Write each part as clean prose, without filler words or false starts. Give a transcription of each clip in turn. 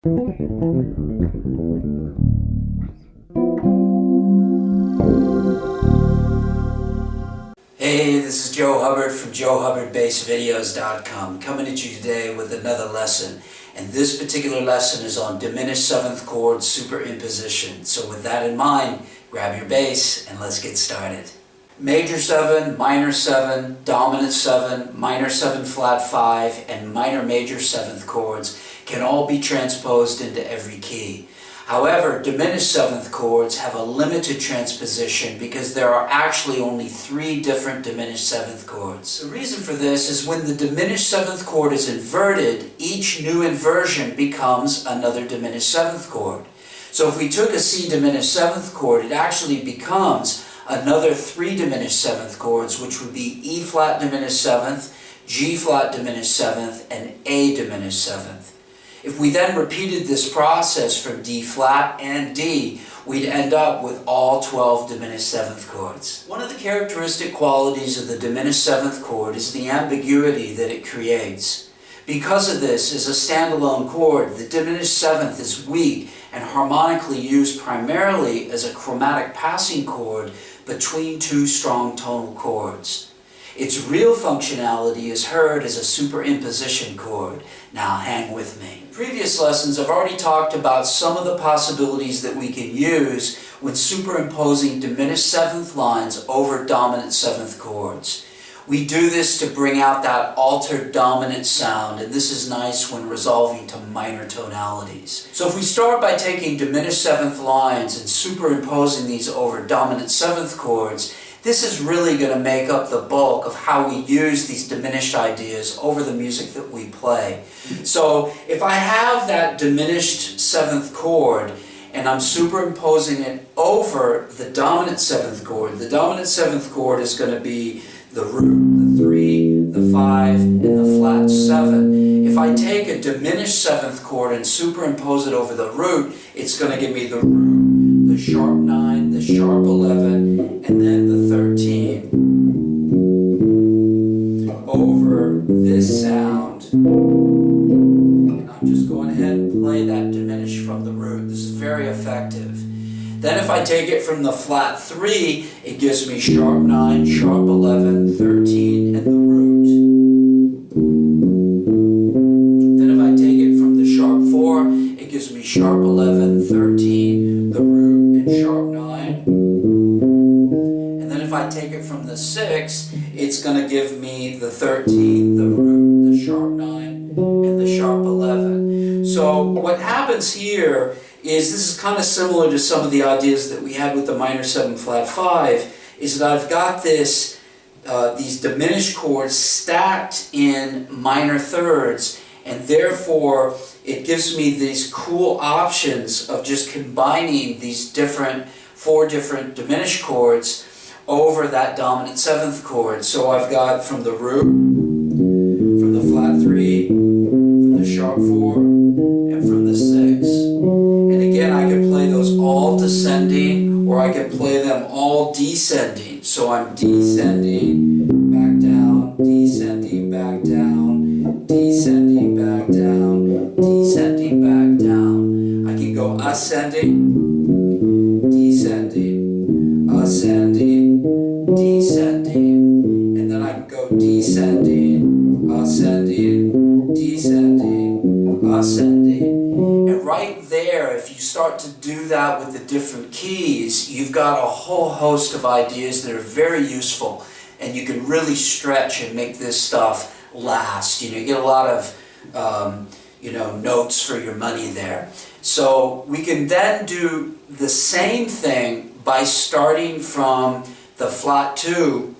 Hey, this is Joe Hubbard from JoeHubbardBassVideos.com coming at you today with another lesson. And this particular lesson is on diminished 7th chord superimposition. So with that in mind, grab your bass and let's get started. Major 7, minor 7, dominant 7, minor 7 flat 5, and minor major 7th chords can all be transposed into every key. However, diminished 7th chords have a limited transposition because there are actually only 3 different diminished 7th chords. The reason for this is when the diminished 7th chord is inverted, each new inversion becomes another diminished 7th chord. So if we took a C diminished 7th chord, it actually becomes another 3 diminished 7th chords, which would be E flat diminished 7th, G flat diminished 7th, and A diminished 7th. If we then repeated this process from D flat and D, we'd end up with all 12 diminished 7th chords. One of the characteristic qualities of the diminished 7th chord is the ambiguity that it creates. Because of this, as a standalone chord, the diminished 7th is weak and harmonically used primarily as a chromatic passing chord between 2 strong tonal chords. Its real functionality is heard as a superimposition chord. Now hang with me. In previous lessons I've already talked about some of the possibilities that we can use when superimposing diminished 7th lines over dominant 7th chords. We do this to bring out that altered dominant sound, and this is nice when resolving to minor tonalities. So if we start by taking diminished 7th lines and superimposing these over dominant 7th chords, this is really going to make up the bulk of how we use these diminished ideas over the music that we play. So if I have that diminished 7th chord and I'm superimposing it over the dominant 7th chord, the dominant 7th chord is going to be the root, the 3, the 5, and the flat 7. If I take a diminished 7th chord and superimpose it over the root, it's going to give me the root, the sharp 9, the sharp 11, and then the 13. Over this sound, and I'm just going ahead and play that diminished from the root. This is very effective. Then if I take it from the flat 3, it gives me sharp 9, sharp 11, 13, and the root. Then if I take it from the sharp 4, it gives me sharp 11, 13, the root, and sharp 9. And then if I take it from the 6, it's going to give me the 13, the root, the sharp 9, and the sharp 11. So what happens here is this is kind of similar to some of the ideas that we had with the minor 7 flat 5, is that I've got this, these diminished chords stacked in minor thirds, and therefore it gives me these cool options of just combining these 4 different diminished chords over that dominant 7th chord. So I've got from the root, from the flat 3, from the sharp 4, and from the 6. And again, I could play those all descending, or I could play them all descending. So I'm descending, back down, descending, back down, descending, back down, descending, back down. I can go ascending, descending, ascending, descending, and then I can go descending, ascending, descending, ascending. And right there, if you start to do that with the different keys, you've got a whole host of ideas that are very useful, and you can really stretch and make this stuff last. You get a lot of notes for your money there. So we can then do the same thing by starting from the flat 2,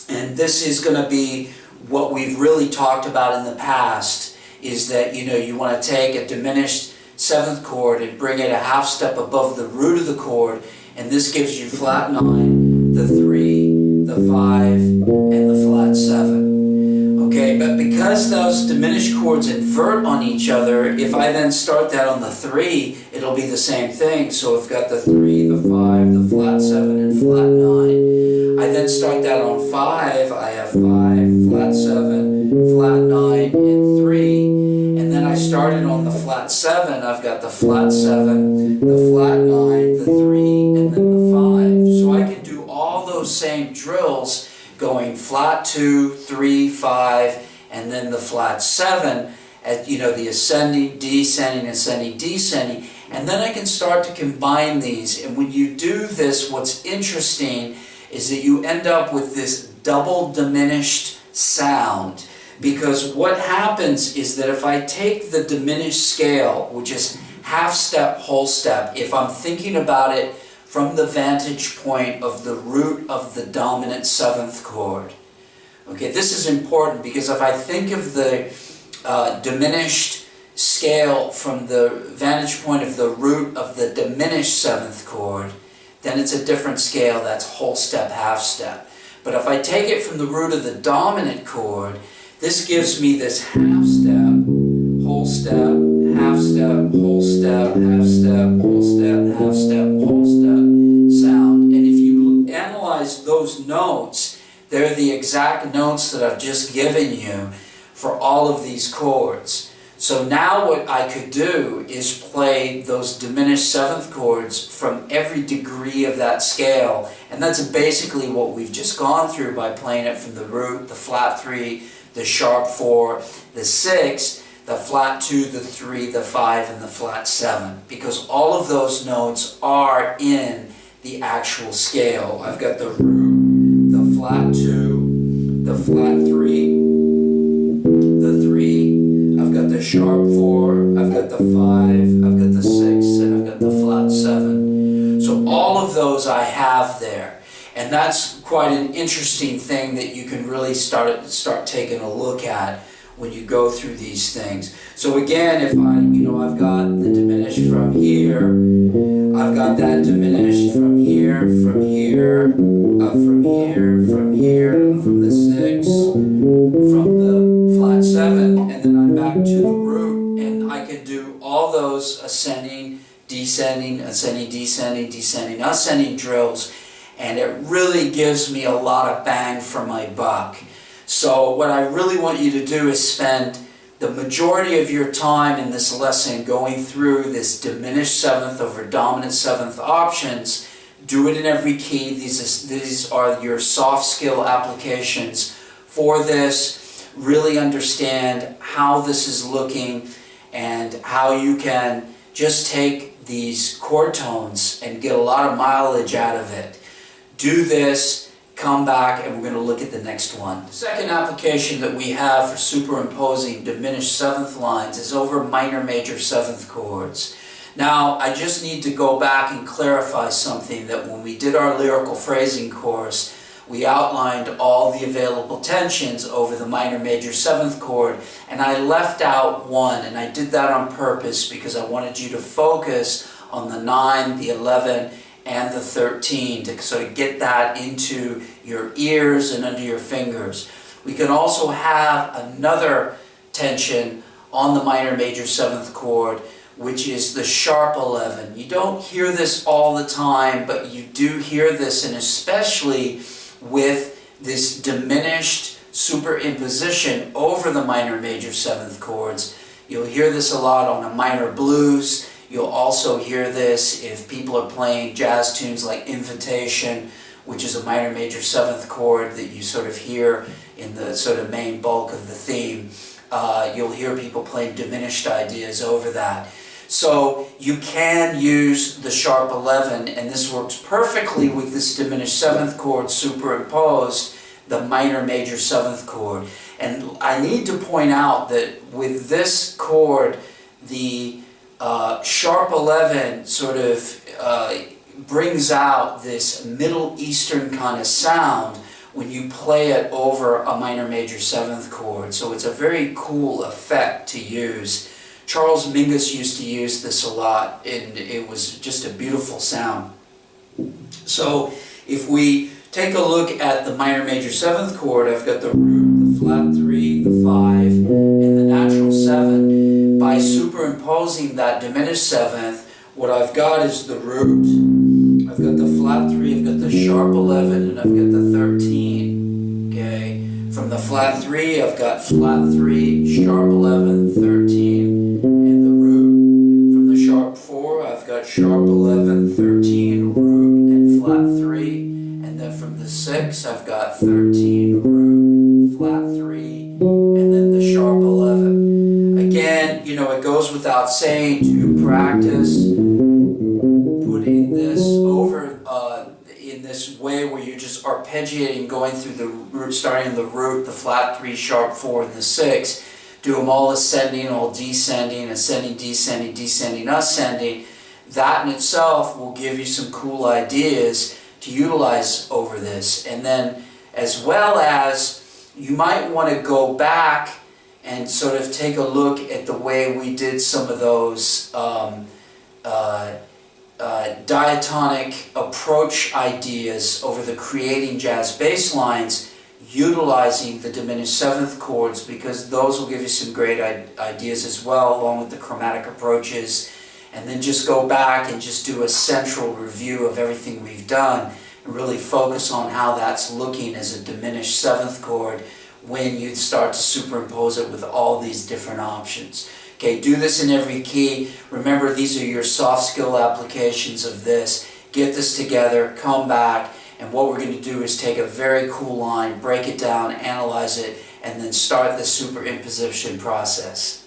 and this is going to be what we've really talked about in the past, is that you want to take a diminished 7th chord and bring it a half step above the root of the chord, and this gives you flat 9, the 3, the 5, and the flat 7. Okay, but because those diminished chords invert on each other, if I then start that on the 3, it'll be the same thing. So I've got the 3, the 5, the flat 7, and flat 9. I then start that on 5, I have 5, flat 7, flat 9, and 3, and then I I started on the flat 7, I've got the flat 7, the flat 9, the 3, and then the 5. So I can do all those same drills going flat 2, 3, 5, and then the flat 7 at, you know, the ascending, descending, ascending, descending. And then I can start to combine these. And when you do this, what's interesting is that you end up with this double diminished sound. Because what happens is that if I take the diminished scale, which is half step, whole step, if I'm thinking about it from the vantage point of the root of the dominant 7th chord. Okay, this is important because if I think of the diminished scale from the vantage point of the root of the diminished 7th chord, then it's a different scale, that's whole step, half step. But if I take it from the root of the dominant chord, this gives me this half step, whole step, half step, whole step, half step, whole step, half step, whole step sound. And if you analyze those notes, they're the exact notes that I've just given you for all of these chords. So now what I could do is play those diminished 7th chords from every degree of that scale. And that's basically what we've just gone through by playing it from the root, the flat 3, the sharp 4, the 6, the flat 2, the 3, the 5, and the flat 7. Because all of those notes are in the actual scale. I've got the root, the flat 2, the flat 3, the 3, I've got the sharp 4, I've got the 5, I've got the 6, and I've got the flat 7. So all of those I have there. And that's quite an interesting thing that you can really start taking a look at when you go through these things. So again, if I've got the diminished from here, I've got that diminished from here, from here, from here, from here, from the 6, from the flat 7, and then I'm back to the root, and I can do all those ascending, descending, ascending, descending, descending, ascending drills. And it really gives me a lot of bang for my buck. So what I really want you to do is spend the majority of your time in this lesson going through this diminished 7th over dominant 7th options. Do it in every key. These are your soft skill applications for this. Really understand how this is looking and how you can just take these chord tones and get a lot of mileage out of it. Do this, come back, and we're going to look at the next one. The second application that we have for superimposing diminished 7th lines is over minor major 7th chords. Now, I just need to go back and clarify something, that when we did our lyrical phrasing course, we outlined all the available tensions over the minor major 7th chord, and I left out one, and I did that on purpose because I wanted you to focus on the 9, the 11, and the 13 to sort of get that into your ears and under your fingers. We can also have another tension on the minor major 7th chord, which is the sharp 11. You don't hear this all the time, but you do hear this, and especially with this diminished superimposition over the minor major 7th chords. You'll hear this a lot on a minor blues. You'll also hear this if people are playing jazz tunes like Invitation, which is a minor major 7th chord that you sort of hear in the sort of main bulk of the theme. You'll hear people playing diminished ideas over that. So you can use the sharp 11, and this works perfectly with this diminished 7th chord superimposed, the minor major 7th chord. And I need to point out that with this chord, the sharp 11 sort of brings out this Middle Eastern kind of sound when you play it over a minor major 7th chord. So it's a very cool effect to use. Charles Mingus used to use this a lot, and it was just a beautiful sound. So if we take a look at the minor major 7th chord, I've got the root, the flat 3, the 5, and the natural 7. By superimposing that diminished 7th, what I've got is the root, I've got the flat 3, I've got the sharp 11, and I've got the 13. Okay? From the flat 3, I've got flat 3, sharp 11, 13. got sharp 11, 13, root, and flat 3. And then from the 6, I've got 13, root, flat 3, and then the sharp 11. Again, you know, it goes without saying to practice putting this over in this way where you're just arpeggiating, going through the root, starting in the root, the flat 3, sharp 4, and the 6. Do them all ascending, all descending, ascending, descending, descending, ascending. That in itself will give you some cool ideas to utilize over this. And then as well as you might want to go back and sort of take a look at the way we did some of those diatonic approach ideas over the creating jazz bass lines, utilizing the diminished seventh chords, because those will give you some great ideas as well, along with the chromatic approaches. And then just go back and just do a central review of everything we've done and really focus on how that's looking as a diminished seventh chord when you start to superimpose it with all these different options. Okay, do this in every key. Remember, these are your soft skill applications of this. Get this together, come back, and what we're going to do is take a very cool line, break it down, analyze it, and then start the superimposition process.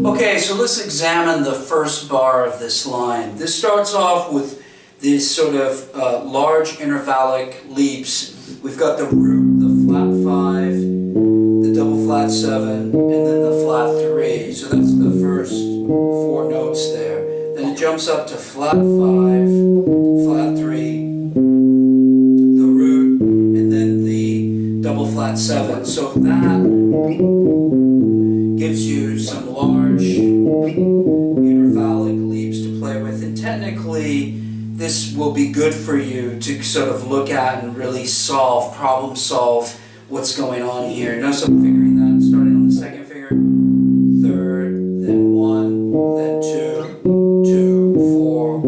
Okay, so let's examine the first bar of this line. This starts off with these sort of large intervallic leaps. We've got the root, the flat 5, the double flat 7, and then the flat 3. So that's the first 4 notes there. Then it jumps up to flat 5, flat 3, the root, and then the double flat 7. So that gives you some large intervallic leaps to play with, and technically this will be good for you to sort of look at and really problem solve what's going on here. Notice I'm figuring that, starting on the second finger, third, then 1, then 2, 2, 4, 1,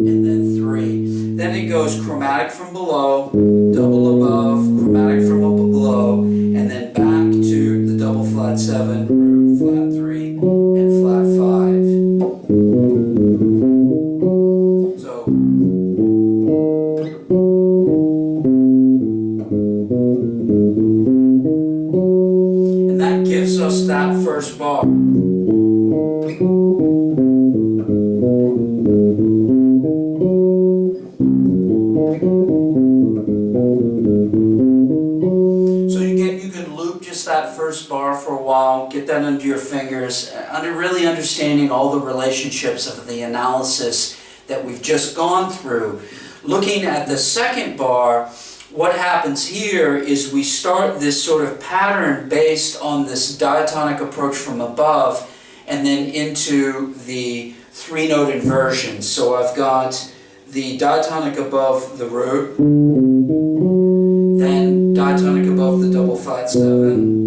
and then 3. Then it goes chromatic from below, double above, chromatic from up below, and then back to the double flat 7, root, flat 3, and flat 5. And that gives us that first bar. That first bar for a while, get that under your fingers, really understanding all the relationships of the analysis that we've just gone through. Looking at the second bar, what happens here is we start this sort of pattern based on this diatonic approach from above and then into the 3-note inversion. So I've got the diatonic above the root, then diatonic above the double flat 7,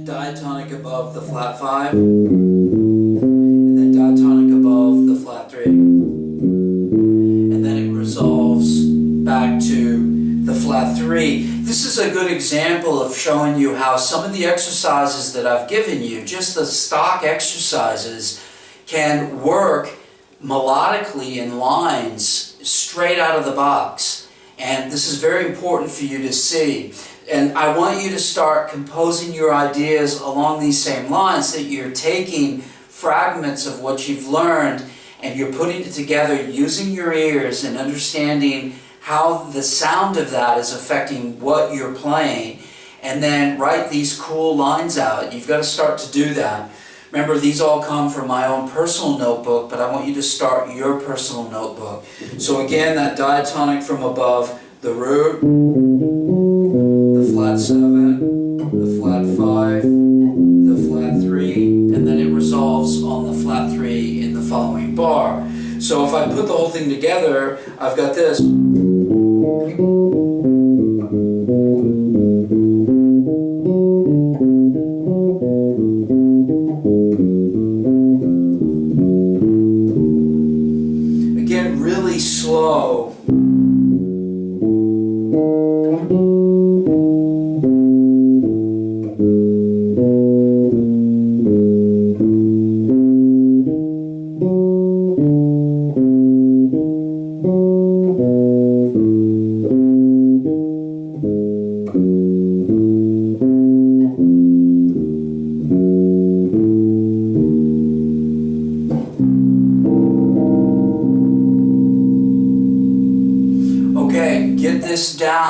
diatonic above the flat 5, and then diatonic above the flat 3. And then it resolves back to the flat 3. This is a good example of showing you how some of the exercises that I've given you, just the stock exercises, can work melodically in lines straight out of the box. And this is very important for you to see. And I want you to start composing your ideas along these same lines, that you're taking fragments of what you've learned and you're putting it together using your ears and understanding how the sound of that is affecting what you're playing, and then write these cool lines out. You've got to start to do that. Remember, these all come from my own personal notebook, but I want you to start your personal notebook. So again, that diatonic from above, the root, the flat 7, the flat 5, the flat 3, and then it resolves on the flat 3 in the following bar. So if I put the whole thing together, I've got this. Again, really slow.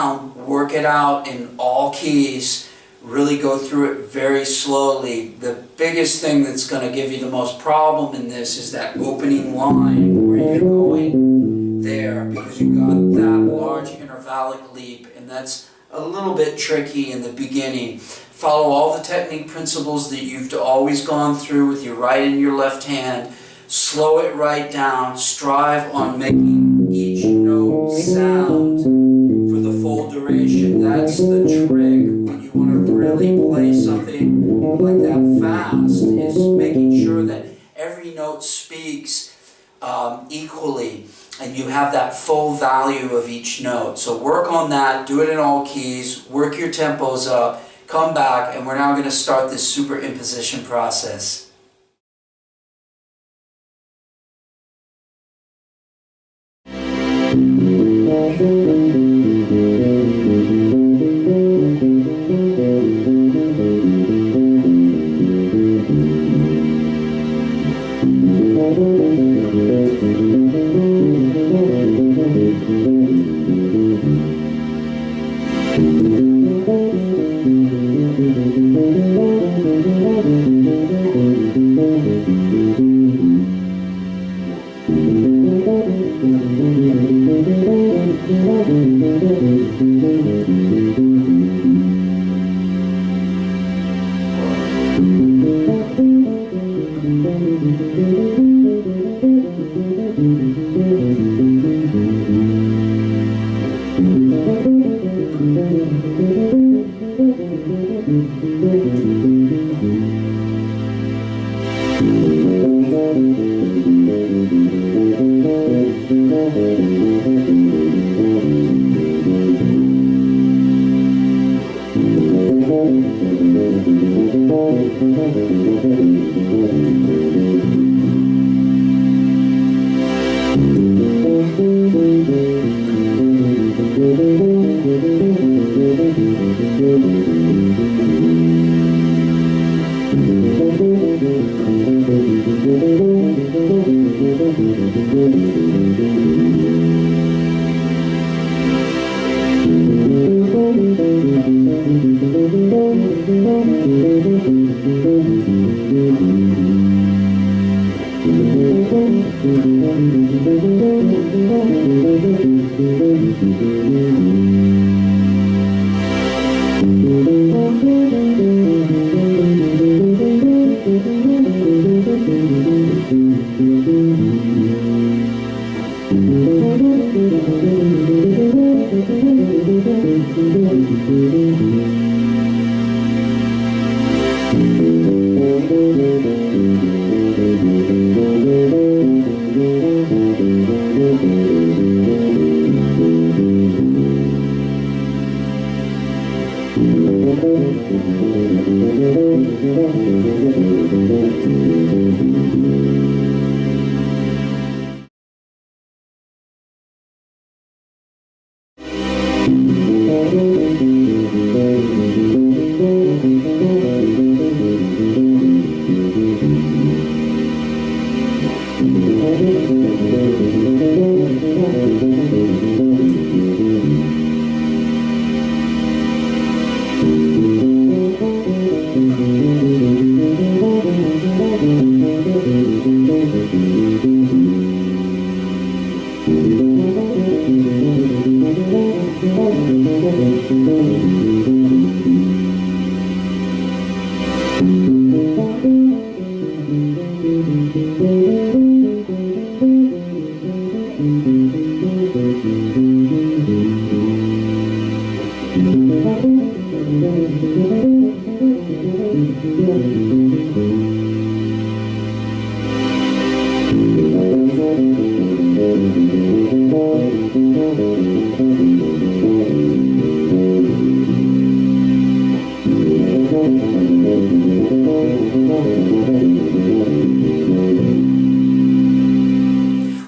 down, work it out in all keys, really go through it very slowly. The biggest thing that's going to give you the most problem in this is that opening line where you're going there, because you got that large intervallic leap, and that's a little bit tricky in the beginning. Follow all the technique principles that you've always gone through with your right and your left hand. Slow it right down. Strive on making each note sound for the full duration. That's the trick when you want to really play something like that fast, is making sure that every note speaks equally and you have that full value of each note. So work on that, do it in all keys, work your tempos up, come back, and we're now going to start this superimposition process.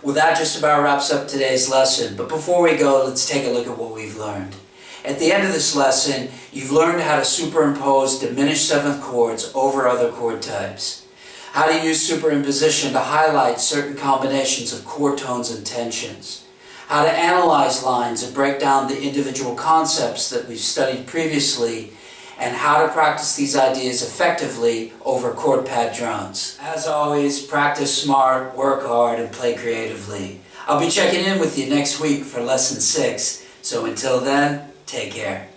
Well, that just about wraps up today's lesson, but before we go, let's take a look at what we've learned. At the end of this lesson, you've learned how to superimpose diminished seventh chords over other chord types, how to use superimposition to highlight certain combinations of chord tones and tensions, how to analyze lines and break down the individual concepts that we've studied previously, and how to practice these ideas effectively over chord pad drones. As always, practice smart, work hard, and play creatively. I'll be checking in with you next week for Lesson 6, so until then, take care.